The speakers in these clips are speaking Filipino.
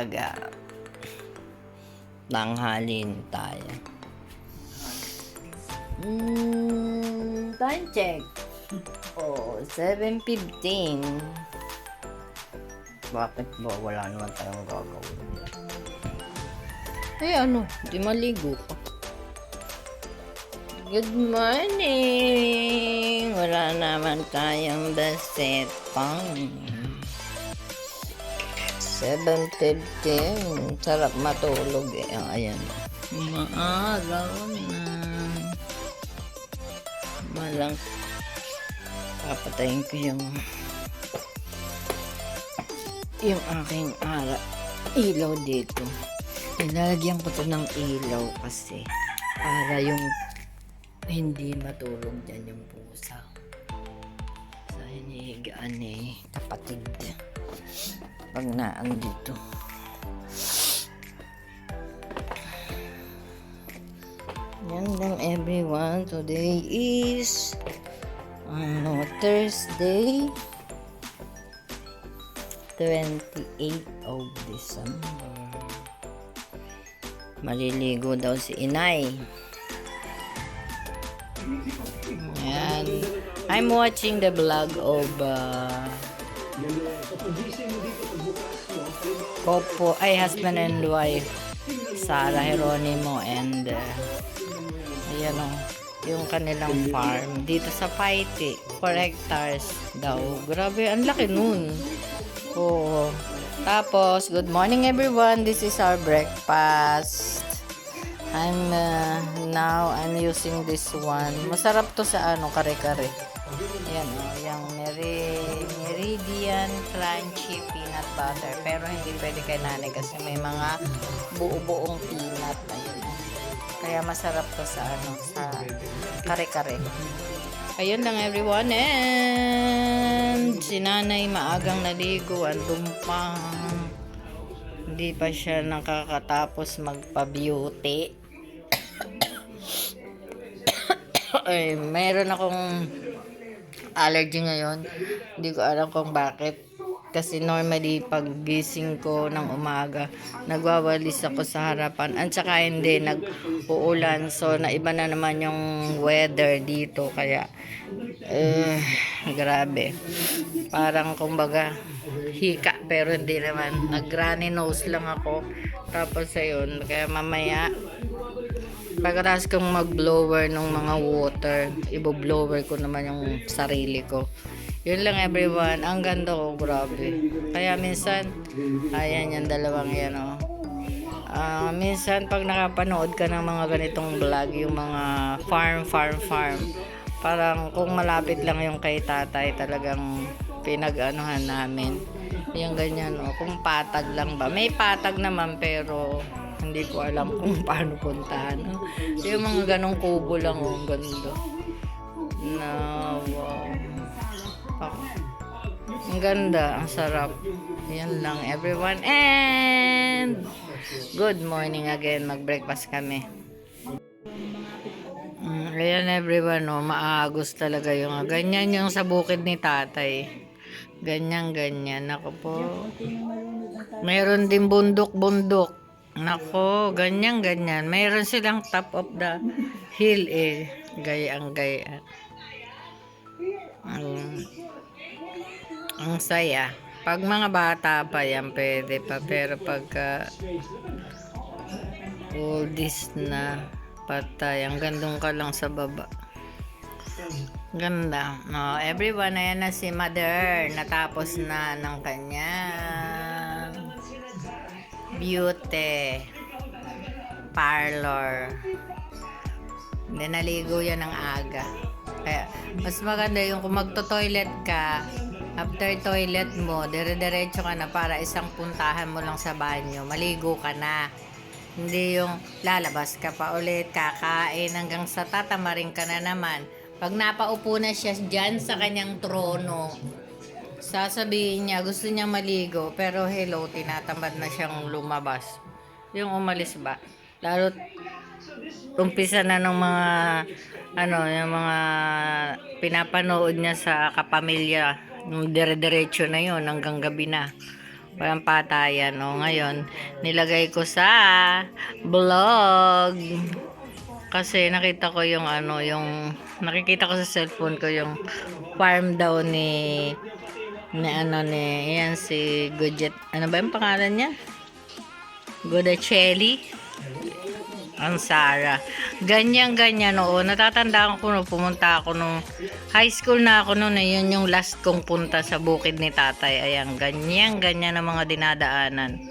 umaga. Tanghalin tayo. Time check. 7:15. Bakit ba wala naman tayong gagawin? Di maligo pa. Good morning! Wala naman tayong baset pang. 7:15. Sarap matulog eh. Ayan. Umaaraw na. Malang papatayin ko yung aking ilaw dito. Ilalagyan ko to ng ilaw kasi para yung hindi matulog dyan yung pusa sa hinihigaan ni kapatid pag naandito. Yan lang everyone. Today is Thursday 28th of December. Maliligo daw si Inay. Yan. I'm watching the vlog of husband and wife, Sarah Geronimo, and ayan o, yung kanilang farm dito sa Paiti, 4 hectares daw. Grabe, ang laki nun. Oo. Tapos, good morning everyone. This is our breakfast. I'm using this one. Masarap to sa kare-kare. Ayan o, yung Meridian Crunchy Peanut Butter. Pero hindi pwede kay nanay kasi may mga buo-buong peanut. Ayun. Kaya masarap to sa sa kare-kare. Ayun lang everyone, and si nanay maagang naligo, andun pa. Hindi pa siya nakakatapos magpa-beauty. Ay, mayroon akong allergy ngayon. Hindi ko alam kung bakit. Kasi normally pag gising ko ng umaga, nagwawalis ako sa harapan. At saka hindi, nag-uulan. So, naiba na naman yung weather dito. Kaya, grabe. Parang kumbaga, hika. Pero hindi naman. Nag-runny nose lang ako. Tapos, ayun. Kaya mamaya, pagkatapos kong mag-blower ng mga water, ibo-blower ko naman yung sarili ko. Yun lang everyone. Ang ganda ko, grabe. Kaya minsan, ayan yung dalawang yan o. Minsan pag nakapanood ka ng mga ganitong vlog, yung mga farm, parang kung malapit lang yung kay tatay, talagang pinag-anuhan namin. Yung ganyan o. Kung patag lang ba. May patag naman pero hindi ko alam kung paano puntahan. Yung mga ganong kubo lang o. Ang ganda. Wow. Ang ganda, ang sarap. Yan lang everyone, and good morning again. Mag-breakfast kami. Ayan everyone, maagos talaga yung ganyan yung sa bukid ni tatay. Ganyan. Ako po. Mayroon din bundok. Nako, ganyan. Mayroon silang top of the hill eh. Gayang. Ang saya. Pag mga bata pa yan, pwede pa. Pero pagka oldies na, patay. Ang gandong ka lang sa baba. Ganda. No, everyone, ayan na si Mother. Natapos na ng kanyang beauty parlor. Hindi naligo yan ng aga. Kaya, mas maganda yung kung magto-toilet ka, after toilet mo, dire-diretso ka na para isang puntahan mo lang sa banyo. Maligo ka na. Hindi yung lalabas ka pa ulit, kakain hanggang sa tatamarin ka na naman. Pag napaupo na siya dyan sa kanyang trono, sasabihin niya, gusto niya maligo, pero hello, tinatamad na siyang lumabas. Yung umalis ba? Lalo, umpisa na ng mga, yung mga pinapanood niya sa kapamilya, yung dire-diretso na yun, hanggang gabi na. Walang patayan. O, ngayon, nilagay ko sa vlog. Kasi nakita ko yung nakikita ko sa cellphone ko yung farm daw ni yan si Godet. Ano ba yung pangalan niya? Godacelli. Ang Sara. Ganyan-ganyan noon. Natatandaan ko no, pumunta ako nung high school na ako noon. Yun yung last kong punta sa bukid ni tatay. Ayan, ganyan-ganyan ang mga dinadaanan.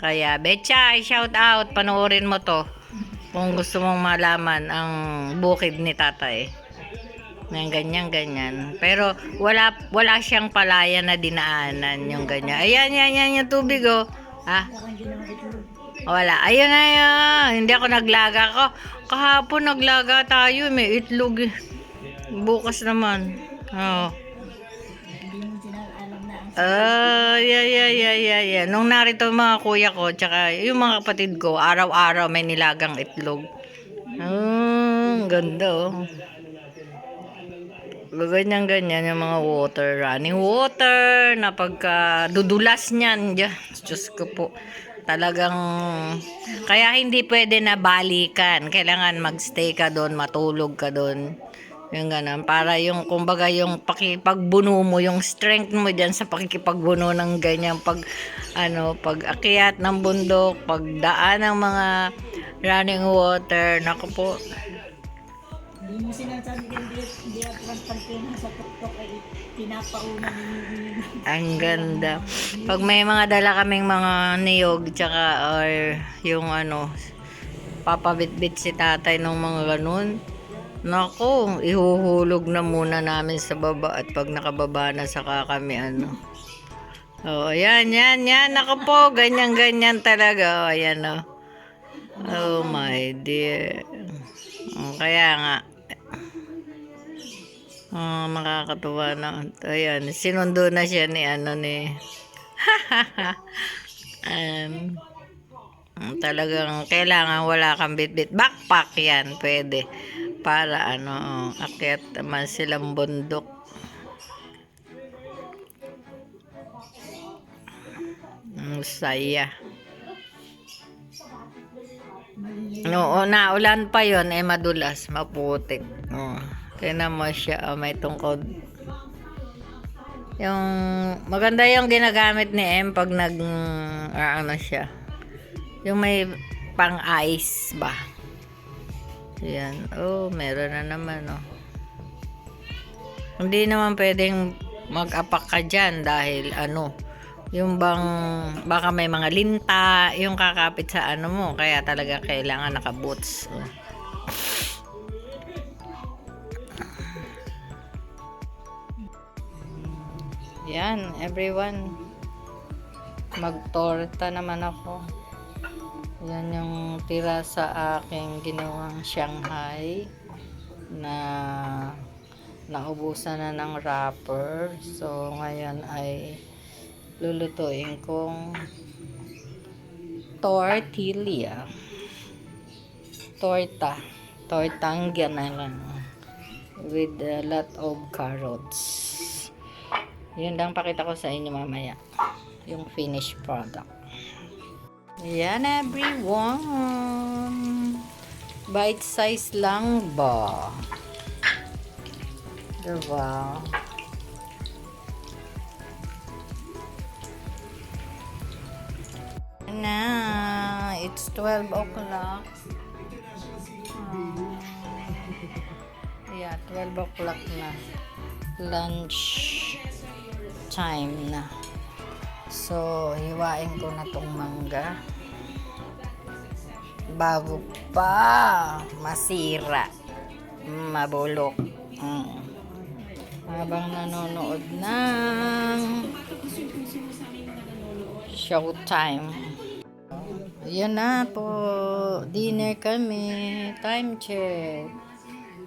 Kaya, Betcha, shout out. Panoorin mo to. Kung gusto mong malaman ang bukid ni tatay. Ayan, ganyan-ganyan. Pero, wala siyang palayan na dinaanan yung ganyan. Ayan, yan yung tubig oh. Ah. Wala. Ayun na yun. Hindi ako naglaga ko. Kahapon naglaga tayo. May itlog. Bukas naman. Oh. Yeah. Nung narito mga kuya ko, tsaka yung mga kapatid ko, araw-araw may nilagang itlog. Ganda oh. Ganyan-ganyan yung mga water. Running water. Na pagka dudulas niyan. Diyos ko po. Talagang, kaya hindi pwede na balikan. Kailangan magstay ka doon, matulog ka doon. Yung ganun. Para yung, kumbaga yung pakipagbuno mo, yung strength mo dyan sa pakikipagbuno ng ganyan. Pag akyat ng bundok, pagdaan ng mga running water. Naku po. Hindi mo sinasabi hindi at pagpagpagpagpagpag sa tuktok ay pinapauna ninyo. Ang ganda. Pag may mga dala kaming mga niyog, tsaka or yung papabitbit si tatay ng mga ganun. Nako, ihuhulog na muna namin sa baba at pag nakababa na saka kami Oh, yan. Nako po, ganyan talaga. Ayan Oh my dear. Kaya nga. Makakatuwa na. Ayan, sinundo na siya ni talagang kailangan wala kang bitbit. Backpack yan, pwede. Para akyat naman silang bundok. Saya. Naulan pa yon madulas, maputik. Tingnan mo siya, may tungkod. Yung maganda yung ginagamit ni pag siya. Yung may pang-ice ba. Yan. Meron na naman Hindi naman pwedeng mag-apak ka dyan dahil yung baka may mga linta yung kakapit sa mo. Kaya talaga kailangan naka-boots. Yan, everyone. Magtorta naman ako. Yan yung tira sa aking ginawang Shanghai na naubusan na ng wrapper. So, ngayon ay lulutuin kong tortilla. Tortang ganalan with a lot of carrots. Yun lang pakita ko sa inyo mamaya. Yung finished product. Ayan everyone. Bite size lang ba? Diba? Na, it's 12 o'clock. Yeah, 12 o'clock na. Lunch time na. So, hiwain ko na tong mangga bago pa masira, mabulok. Habang nanonood ng showtime. Ayan na po, dinner kami. Time check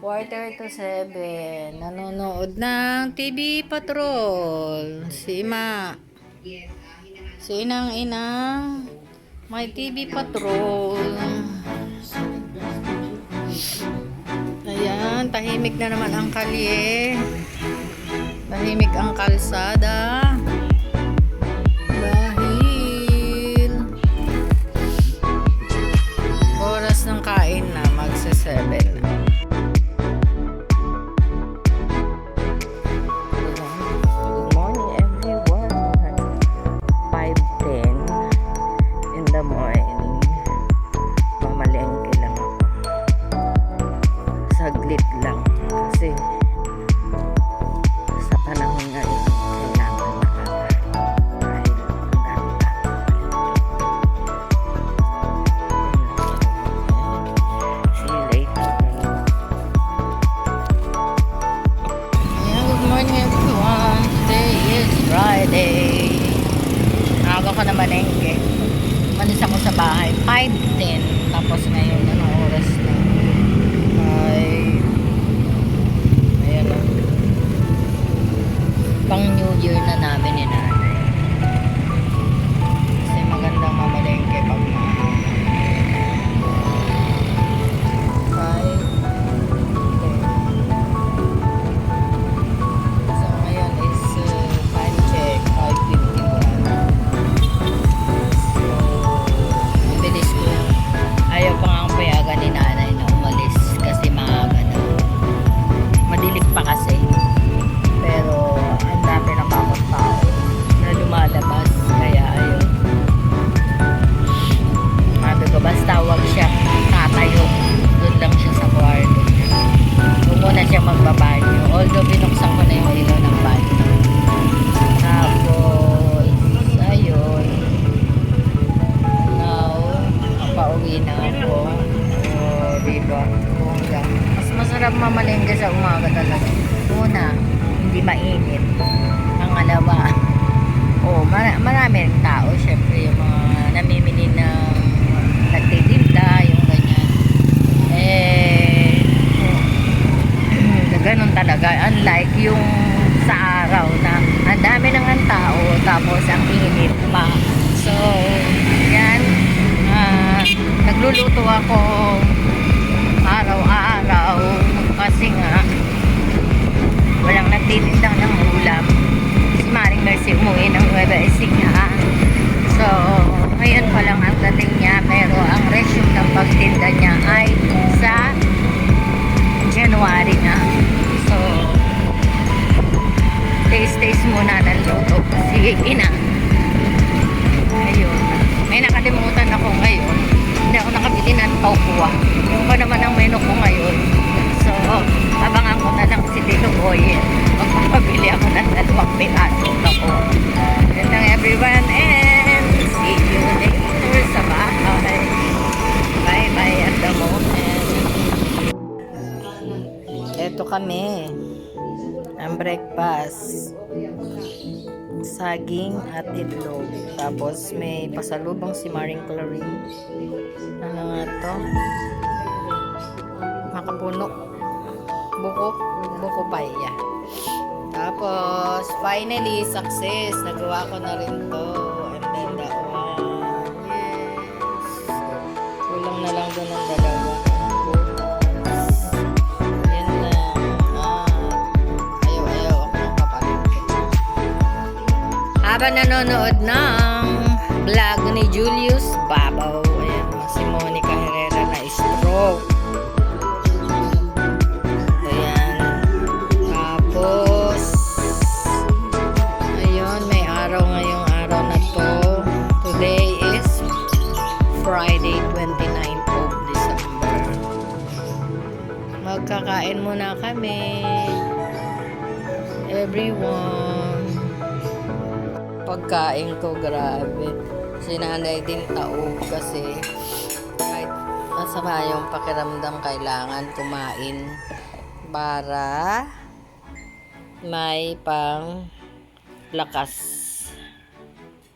6:45. Nanonood ng TV Patrol. Si Ima. Si Inang Ina. May TV Patrol. Ayan, tahimik na naman ang kalye. Tahimik ang kalsada. Dahil Tapos ngayon, anong oras na? Ay, ayan o. Pang New Year na namin ni nanay. Kasi magandang mamalengke pag maaga. Five, so ngayon is time check 5:51. So mabilis ko, ayaw pa nga ang payagan ni nanay na umalis kasi maaga na, madilim pa kasi, pero ang dami ng mga tao na lumalabas, kaya ayun, sabi ko basta wag siya tatayo, doon lang siya sa kwarto niya, huwag muna siya magbabanyo, although binuksan ko na yung ilaw ng banyo. Tapos ayun, now pauwi na ako. O diba, bongga, mas masarap mamalengke sa umaga talaga. Una, hindi mainit. Pangalawa, marami rin tao, syempre yung mga namimili ng nagtitinda, yung ganyan, ganun talaga, unlike yung sa araw na ang dami ng ang tao tapos ang init pa. So yan, nagluluto ako araw-araw kasi nga walang nagtitindang ng ulam. Si Maring Mercy umuwi ng Nueva Ecija, so ngayon pa lang ang dating niya, pero ang resume ng pagtinda niya ay sa January na. So taste muna ng luto kasi ayun, may nakalimutan ako ngayon, hindi ako nakabili ng tokwa. Yung pa naman ang menu ko ngayon, so abangan ko na lang si Tito Boy, magpapabili ako ng 2 pirasong tokwa. Yan lang everyone, and see you later sa bahay. Bye bye at the moment. Eto kami, ang breakfast, saging at itlog, tapos may pasalubong si Maring Clarine. Ano nga to? Makapuno, buko paya. Tapos finally success, nagawa ko na rin to. And then that one, yes, kulang na lang doon ng dalawa. Habang nanonood ng vlog ni Julius Babaw, ayan, si Monica Herrera na stroke. Ayan. Tapos ayun, may araw ngayong araw na to. Today is Friday, 29th of December. Magkakain muna kami, everyone. Pagkain ko, grabe. Si nanay din taog kasi kahit masama yung pakiramdam, kailangan kumain para may pang lakas.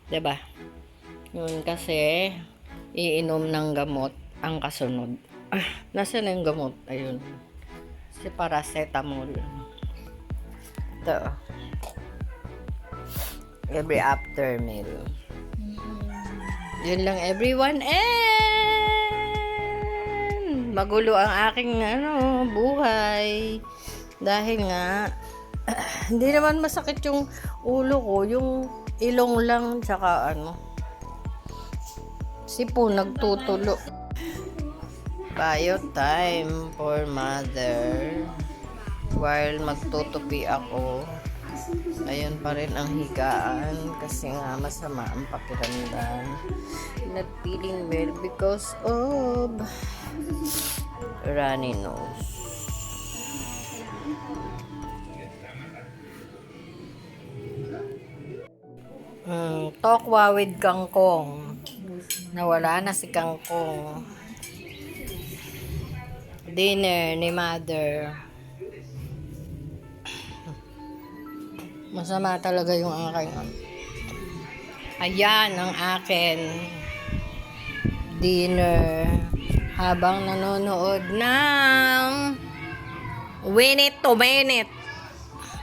Diba? Yun kasi iinom ng gamot ang kasunod. Nasaan yung gamot? Ayun. Si paracetamol. Ito. Every after meal. Yun lang everyone, and magulo ang aking buhay dahil nga hindi naman masakit yung ulo ko, yung ilong lang, tsaka sipon nagtutulo. Bio time for mother while magtutupi ako. Ayun pa rin ang higaan kasi nga masama ang pakiramdam. Not feeling well because of runny nose. Tokwa with kangkong. Nawala na si kangkong. Dinner ni mother. Masama talaga yung aking. Ayan ang akin dinner habang nanonood ng Win It to Win It.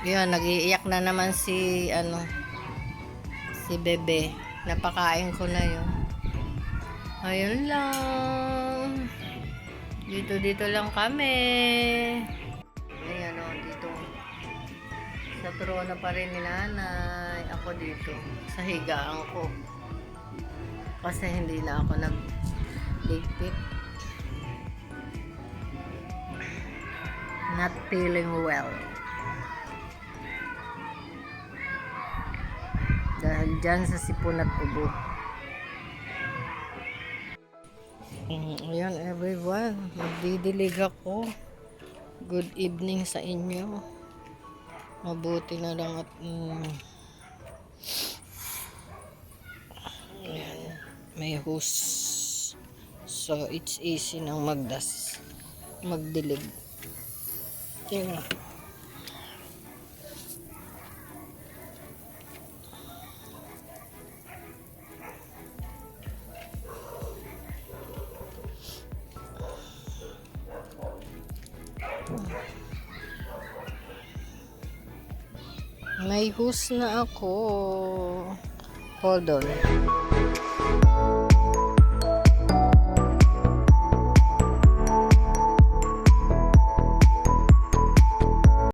Yun, nag-iiyak na naman si si Bebe. Napakain ko na yun. Ayun lang. Dito lang kami. Ayan o, dito. Sa trono pa rin ni nanay. Ako dito. Sa higaan ko. Kasi hindi na ako nag-ligpit. Not feeling well. Dahil dyan sa sipon at ubo. Ayan everyone, magdidilig ako. Good evening sa inyo. Mabuti na lang at ayan, may hose. So it's easy nang magdilig. Tingnan. May hus na ako. Hold on.